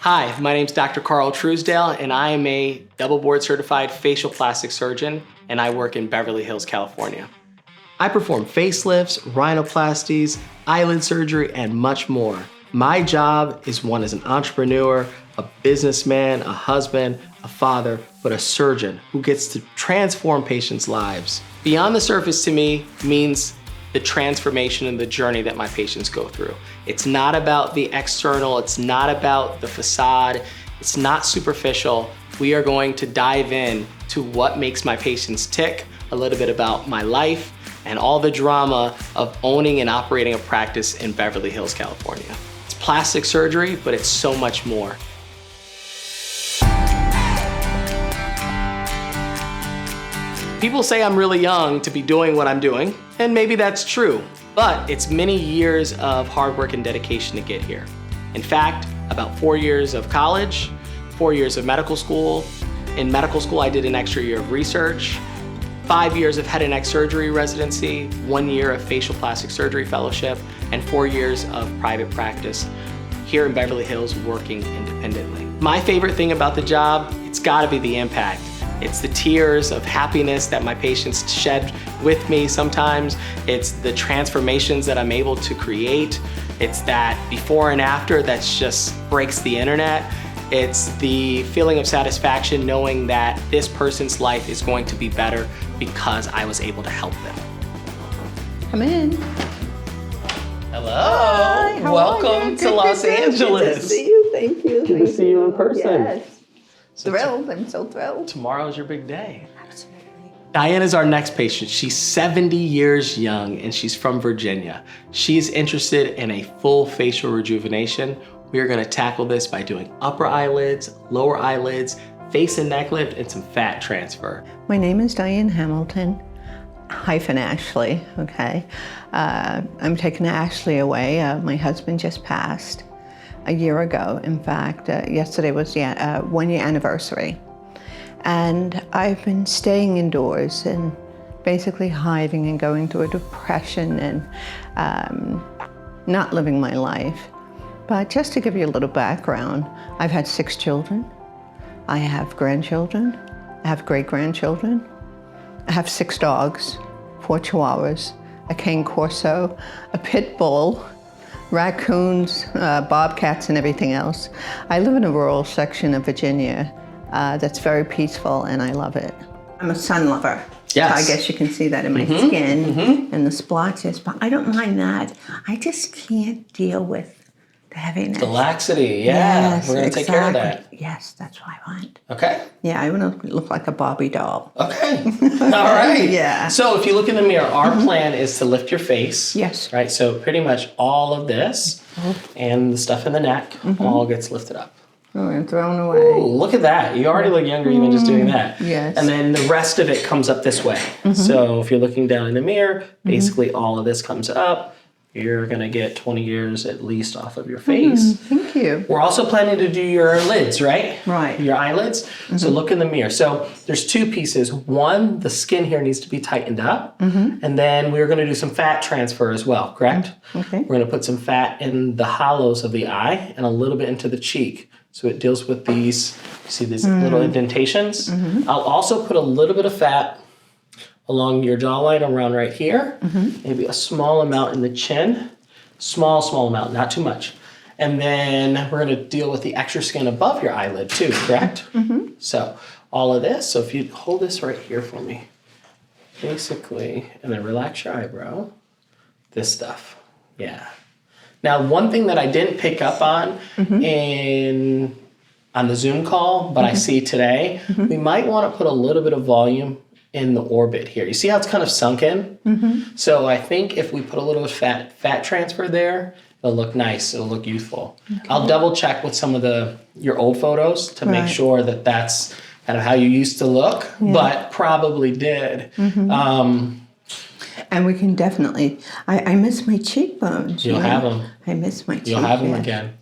Hi, my name is Dr. Carl Truesdale, and I am a double board certified facial plastic surgeon, and I work in Beverly Hills, California. I perform facelifts, rhinoplasties, eyelid surgery, and much more. My job is one as an entrepreneur, a businessman, a husband, a father, but a surgeon who gets to transform patients' lives. Beyond the surface to me means the transformation and the journey that my patients go through. It's not about the external, it's not about the facade, it's not superficial. We are going to dive in to what makes my patients tick, a little bit about my life, and all the drama of owning and operating a practice in Beverly Hills, California. It's plastic surgery, but it's so much more. People say I'm really young to be doing what I'm doing, and maybe that's true, but it's many years of hard work and dedication to get here. In fact, about 4 years of college, 4 years of medical school. In medical school, I did an extra year of research, 5 years of head and neck surgery residency, 1 year of facial plastic surgery fellowship, and 4 years of private practice here in Beverly Hills working independently. My favorite thing about the job, it's gotta be the impact. It's the tears of happiness that my patients shed with me sometimes. It's the transformations that I'm able to create. It's that before and after that just breaks the internet. It's the feeling of satisfaction knowing that this person's life is going to be better because I was able to help them. Come in. Hello. Hi, how Welcome to Los Angeles. Good to see you. Thank you. Good to see you in person. Yes. Thrilled. I'm so thrilled. Tomorrow's your big day. Absolutely. Diane is our next patient. She's 70 years young and she's from Virginia. She's interested in a full facial rejuvenation. We are gonna tackle this by doing upper eyelids, lower eyelids, face and neck lift, and some fat transfer. My name is Diane Hamilton, Ashley, okay? I'm taking Ashley away. My husband just passed a year ago. In fact, yesterday was the 1 year anniversary. And I've been staying indoors and basically hiding and going through a depression and not living my life. But just to give you a little background, I've had 6 children. I have grandchildren. I have great-grandchildren. I have 6 dogs, 4 chihuahuas, a cane corso, a pit bull, raccoons, bobcats, and everything else. I live in a rural section of Virginia that's very peaceful, and I love it. I'm a sun lover. Yes. So I guess you can see that in my skin and the splotches, but I don't mind that. I just can't deal with the heaviness. The laxity, yeah. Yes, we're gonna take care of that. Yes, that's what I want. Okay. Yeah, I want to look like a Barbie doll. Okay. All right. Yeah. So if you look in the mirror, our plan is to lift your face. Yes. Right. So pretty much all of this and the stuff in the neck all gets lifted up. Oh, and thrown away. Ooh, look at that. You already look younger even just doing that. Yes. And then the rest of it comes up this way. So if you're looking down in the mirror, basically all of this comes up. You're gonna get 20 years at least off of your face. Thank you. We're also planning to do your lids, right? Right. Your eyelids. So look in the mirror. So there's 2 pieces. One, the skin here needs to be tightened up. And then we're gonna do some fat transfer as well, correct? Okay. We're gonna put some fat in the hollows of the eye and a little bit into the cheek. So it deals with these, you see these little indentations? I'll also put a little bit of fat along your jawline around right here, maybe a small amount in the chin, small amount, not too much. And then we're gonna deal with the extra skin above your eyelid too, correct? So all of this, so if you hold this right here for me, basically, and then relax your eyebrow, this stuff, yeah. Now, one thing that I didn't pick up on on the Zoom call, but I see today, we might wanna put a little bit of volume in the orbit here. You see how it's kind of sunken? So I think if we put a little fat transfer there, it'll look nice, it'll look youthful. I'll double check with some of your old photos to make sure that that's kind of how you used to look, but probably did. And we can definitely, I miss my cheekbones. You'll have them. I miss my cheekbones. You'll have them again.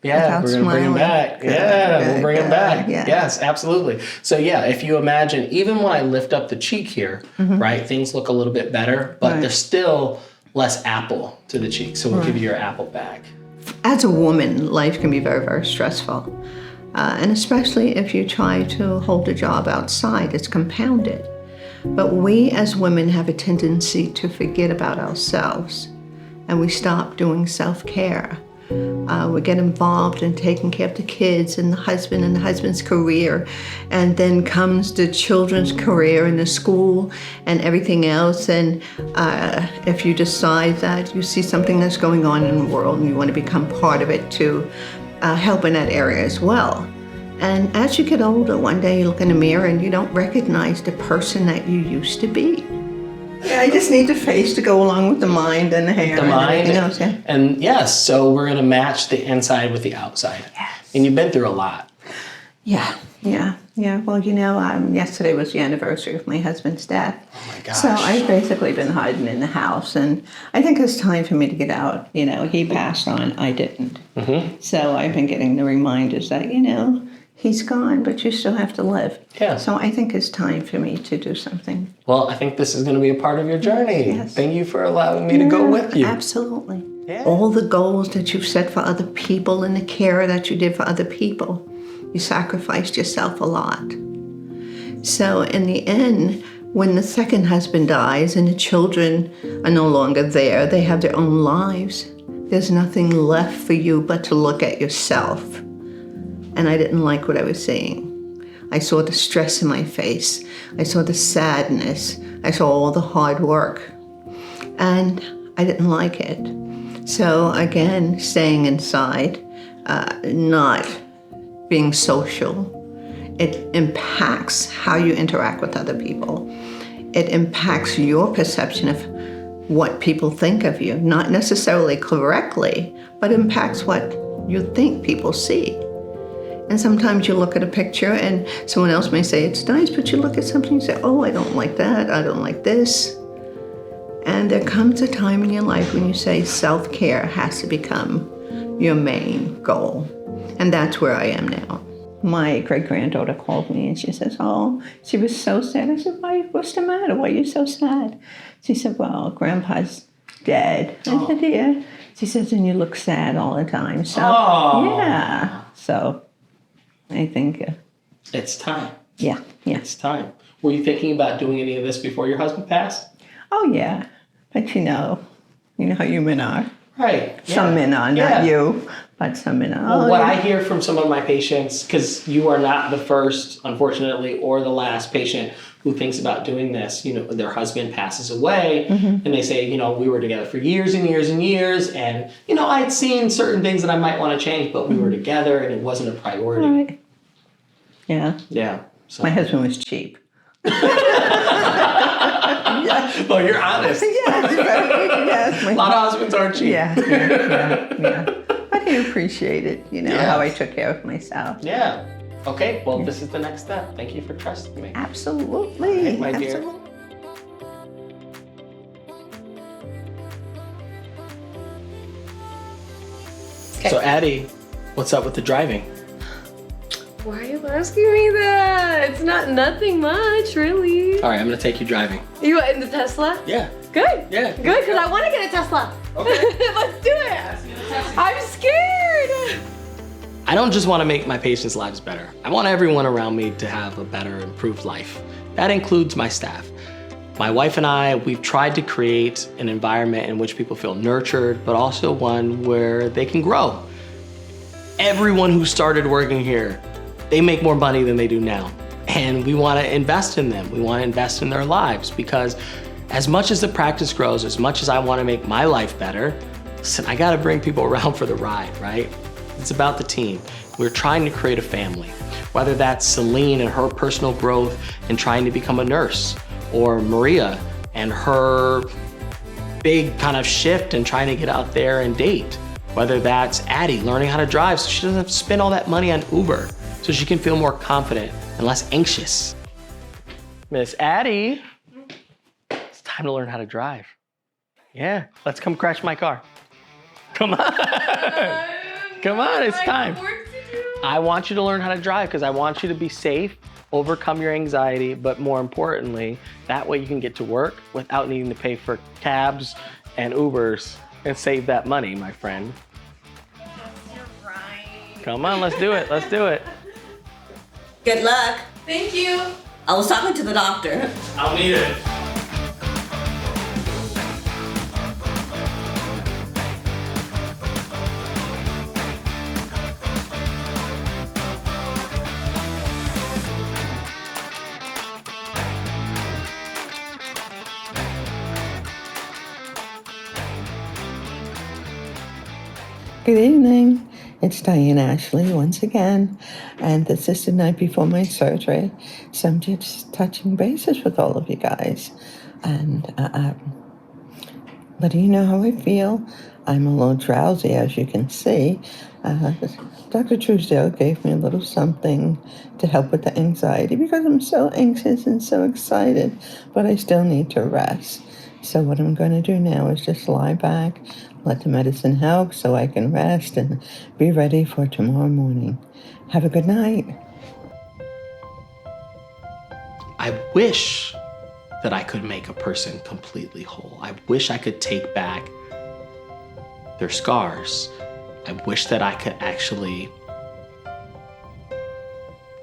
Yeah, Without we're going to bring them back. Yeah, we'll bring them back. Yeah. Yes, absolutely. So yeah, if you imagine, even when I lift up the cheek here, right, things look a little bit better, but there's still less apple to the cheek. So we'll give you your apple back. as a woman, life can be very, very stressful. And especially if you try to hold a job outside, it's compounded. But we as women have a tendency to forget about ourselves, and we stop doing self-care. We get involved in taking care of the kids and the husband's career, and then comes the children's career and the school and everything else. And if you decide that you see something that's going on in the world and you want to become part of it, to help in that area as well. And as you get older, one day you look in the mirror and you don't recognize the person that you used to be. Yeah, I just need the face to go along with the mind and the hair and everything else. Yeah. And yes, so we're going to match the inside with the outside. Yes. And you've been through a lot. Yeah. Well, yesterday was the anniversary of my husband's death. Oh my gosh. So I've basically been hiding in the house, and I think it's time for me to get out. He passed on, I didn't. Mm-hmm. So I've been getting the reminders that, he's gone, but you still have to live. Yeah. So I think it's time for me to do something. Well, I think this is going to be a part of your journey. Yes. Thank you for allowing me to go with you. Absolutely. Yeah. All the goals that you've set for other people and the care that you did for other people, you sacrificed yourself a lot. So in the end, when the second husband dies and the children are no longer there, they have their own lives, there's nothing left for you but to look at yourself. And I didn't like what I was seeing. I saw the stress in my face. I saw the sadness. I saw all the hard work. And I didn't like it. So again, staying inside, not being social, it impacts how you interact with other people. It impacts your perception of what people think of you, not necessarily correctly, but impacts what you think people see. And sometimes you look at a picture and someone else may say it's nice, but you look at something and say, oh, I don't like that, I don't like this. And there comes a time in your life when you say self-care has to become your main goal. And that's where I am now. My great-granddaughter called me and she says, oh, she was so sad. I said, what's the matter? Why are you so sad? She said, well, Grandpa's dead. I said, yeah. She says, and you look sad all the time. So, yeah. So I think... it's time. Yeah. It's time. Were you thinking about doing any of this before your husband passed? Oh, yeah. But you know how women are. Right. Yeah. Some men are, not you, but some men are. Well, what I hear from some of my patients, because you are not the first, unfortunately, or the last patient who thinks about doing this. Their husband passes away, and they say, we were together for years and years and years, and, I had seen certain things that I might want to change, but we were together, and it wasn't a priority. Right. Yeah. Yeah. So. My husband was cheap. Well, you're honest. Yes. A lot of husbands are cheap. Yeah. But he appreciated, how I took care of myself. Yeah. Okay, well, this is the next step. Thank you for trusting me. Absolutely. Right, my dear. Okay. So, Addie, what's up with the driving? Why are you asking me that? It's nothing much, really. All right, I'm gonna take you driving. You in the Tesla? Yeah. Good. Yeah. Good, because I want to get a Tesla. Okay. Let's do it. I'm scared. I don't just want to make my patients' lives better. I want everyone around me to have a better, improved life. That includes my staff. My wife and I, we've tried to create an environment in which people feel nurtured, but also one where they can grow. Everyone who started working here, they make more money than they do now. And we want to invest in them. We want to invest in their lives, because as much as the practice grows, as much as I want to make my life better, listen, I got to bring people around for the ride, right? It's about the team. We're trying to create a family, whether that's Celine and her personal growth and trying to become a nurse, or Maria and her big kind of shift and trying to get out there and date, whether that's Addie learning how to drive so she doesn't have to spend all that money on Uber, so she can feel more confident and less anxious. Miss Addie, it's time to learn how to drive. Yeah, let's come crash my car. Come on. Come on, it's time. I want you to learn how to drive because I want you to be safe, overcome your anxiety, but more importantly, that way you can get to work without needing to pay for cabs and Ubers and save that money, my friend. Come on, let's do it. Let's do it. Good luck. Thank you. I was talking to the doctor. I'll need it. Good evening. It's Diane Ashley once again, and this is the night before my surgery, so I'm just touching bases with all of you guys and letting you know how I feel. I'm a little drowsy, as you can see. Dr. Truesdale gave me a little something to help with the anxiety because I'm so anxious and so excited, but I still need to rest. So what I'm going to do now is just lie back, let the medicine help so I can rest and be ready for tomorrow morning. Have a good night. I wish that I could make a person completely whole. I wish I could take back their scars. I wish that I could actually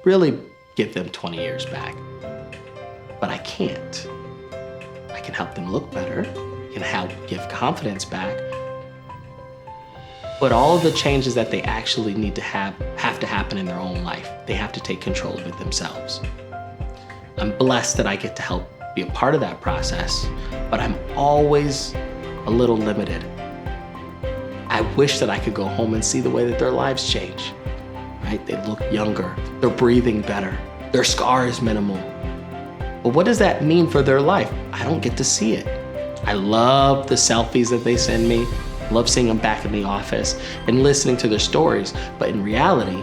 really give them 20 years back. But I can't. I can help them look better. I can help give confidence back. But all of the changes that they actually need to have to happen in their own life. They have to take control of it themselves. I'm blessed that I get to help be a part of that process, but I'm always a little limited. I wish that I could go home and see the way that their lives change, right? They look younger, they're breathing better, their scar is minimal. But what does that mean for their life? I don't get to see it. I love the selfies that they send me. Love seeing them back in the office and listening to their stories. But in reality,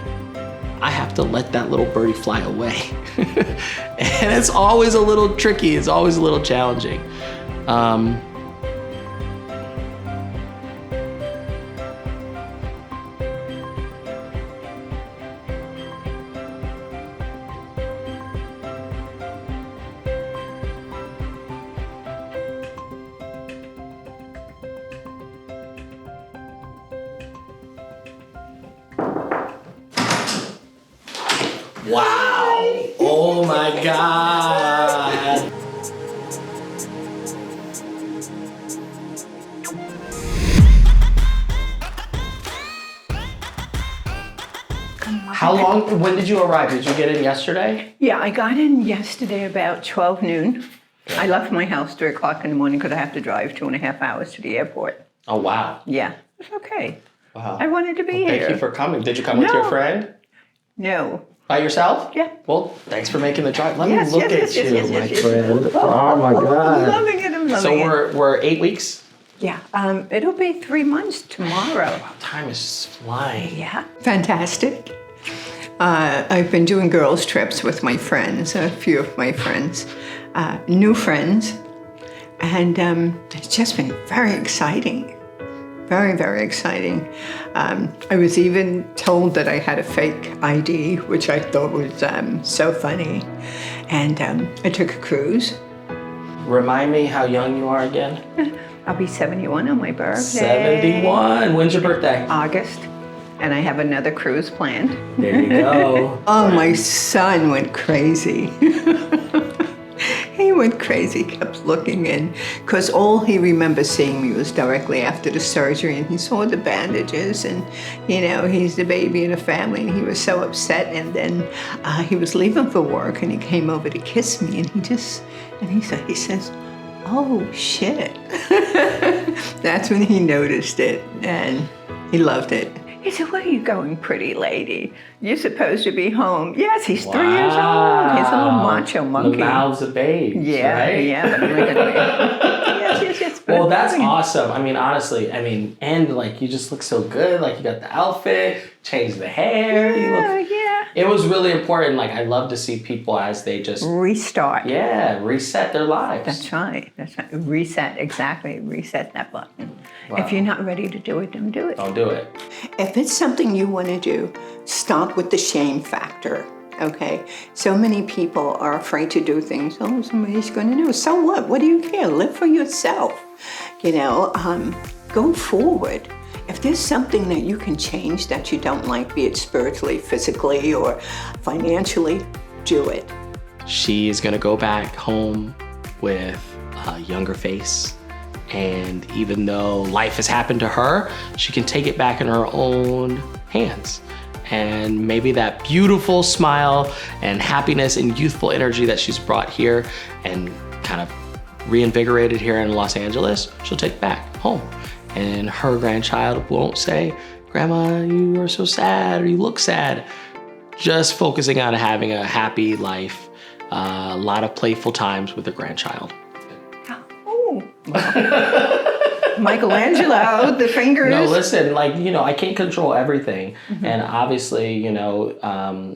I have to let that little birdie fly away. And it's always a little tricky. It's always a little challenging. Wow. Oh my God. How long, when did you arrive? Did you get in yesterday? Yeah, I got in yesterday about 12 noon. I left my house 3 o'clock in the morning because I have to drive 2.5 hours to the airport. Oh, wow. Yeah, it's okay. Wow. I wanted to be here. Thank you for coming. Did you come with your friend? No. By yourself? Yeah. Well, thanks for making the drive. Let me Yes, look yes, at yes, you, yes, yes, my yes, friend. yes. Oh my I'm God. loving it, I'm loving So it. we're 8 weeks? Yeah, it'll be 3 months tomorrow. Wow, time is flying. Yeah. Fantastic. I've been doing girls' trips with my friends, a few of my friends, new friends, and it's just been very exciting. Very, very exciting. I was even told that I had a fake ID, which I thought was so funny. And I took a cruise. Remind me how young you are again? I'll be 71 on my birthday. 71. When's your birthday? August. And I have another cruise planned. There you go. Oh, my son went crazy. He went crazy, kept looking in, because all he remembers seeing me was directly after the surgery, and he saw the bandages, and, you know, he's the baby in a family, and he was so upset, and then he was leaving for work, and he came over to kiss me, and he says, oh, shit. That's when he noticed it, and he loved it. He said, where are you going, pretty lady? You're supposed to be home. Yes, he's 3 years old. He's a little macho monkey. The mouths of babes, Yeah, right? yeah, but look at me. Yes. Well, that's awesome. I mean, honestly, and like, you just look so good. Like, you got the outfit, changed the hair. Yeah. It was really important. Like, I love to see people as they just Restart. reset their lives. That's right. Reset, exactly. Reset that button. Wow. If you're not ready to do it, don't do it. Don't do it. If it's something you want to do, stop with the shame factor. Okay, so many people are afraid to do things. Oh, somebody's going to know. So what? What do you care? Live for yourself. You know, go forward. If there's something that you can change that you don't like, be it spiritually, physically, or financially, do it. She is gonna go back home with a younger face. And even though life has happened to her, she can take it back in her own hands. And maybe that beautiful smile and happiness and youthful energy that she's brought here and kind of reinvigorated here in Los Angeles, she'll take back home. And her grandchild won't say, "Grandma, you are so sad," or "You look sad." Just focusing on having a happy life, a lot of playful times with her grandchild. Oh, Michelangelo, the fingers. No, listen, like, you know, I can't control everything. And obviously, you know,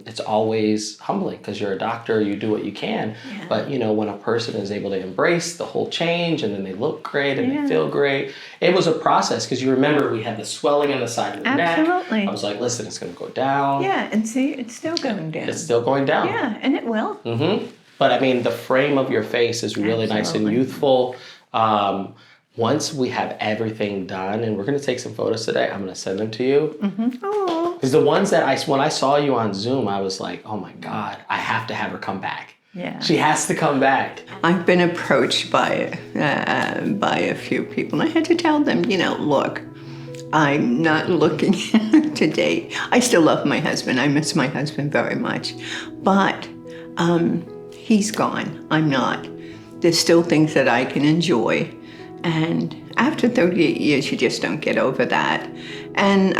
it's always humbling because you're a doctor, you do what you can. Yeah. But, you know, when a person is able to embrace the whole change and then they look great and they feel great, it was a process because you remember we had the swelling on the side of the neck. Absolutely. I was like, listen, it's going to go down. Yeah, and see, it's still going down. It's still going down. Yeah, and it will. But I mean, the frame of your face is really nice and youthful. Once we have everything done, and we're gonna take some photos today, I'm gonna send them to you. Oh. Because the ones that when I saw you on Zoom, I was like, oh my God, I have to have her come back. Yeah. She has to come back. I've been approached by a few people, and I had to tell them, you know, look, I'm not looking to date. I still love my husband. I miss my husband very much. But he's gone. I'm not. There's still things that I can enjoy. And after 38 years, you just don't get over that. And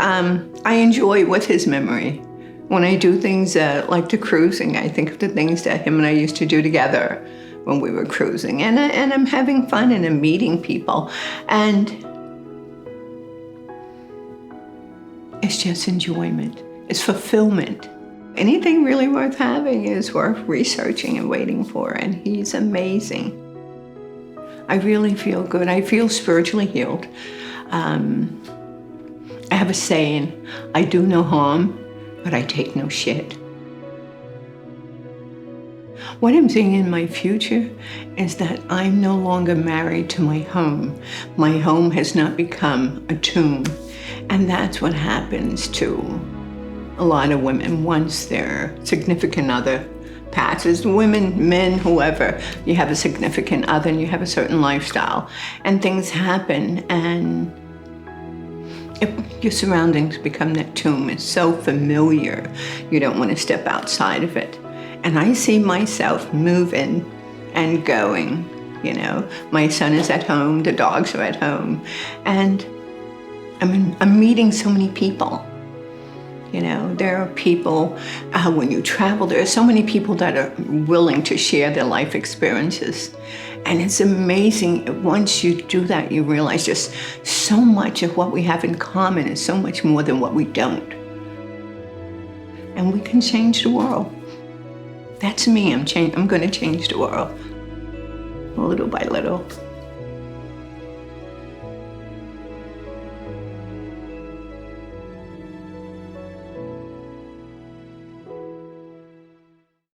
I enjoy with his memory. When I do things like the cruising, I think of the things that him and I used to do together when we were cruising. And I'm having fun and I'm meeting people. And it's just enjoyment. It's fulfillment. Anything really worth having is worth researching and waiting for. And he's amazing. I really feel good. I feel spiritually healed. I have a saying, I do no harm, but I take no shit. What I'm seeing in my future is that I'm no longer married to my home. My home has not become a tomb. And that's what happens to a lot of women once their significant other passes. Women, men, whoever, you have a significant other and you have a certain lifestyle and things happen and your surroundings become that tomb. It's so familiar, you don't want to step outside of it. And I see myself moving and going, you know. My son is at home, the dogs are at home, and I'm meeting so many people. You know, there are people, when you travel, there are so many people that are willing to share their life experiences. And it's amazing, once you do that, you realize just so much of what we have in common is so much more than what we don't. And we can change the world. That's me, I'm going to change the world, little by little.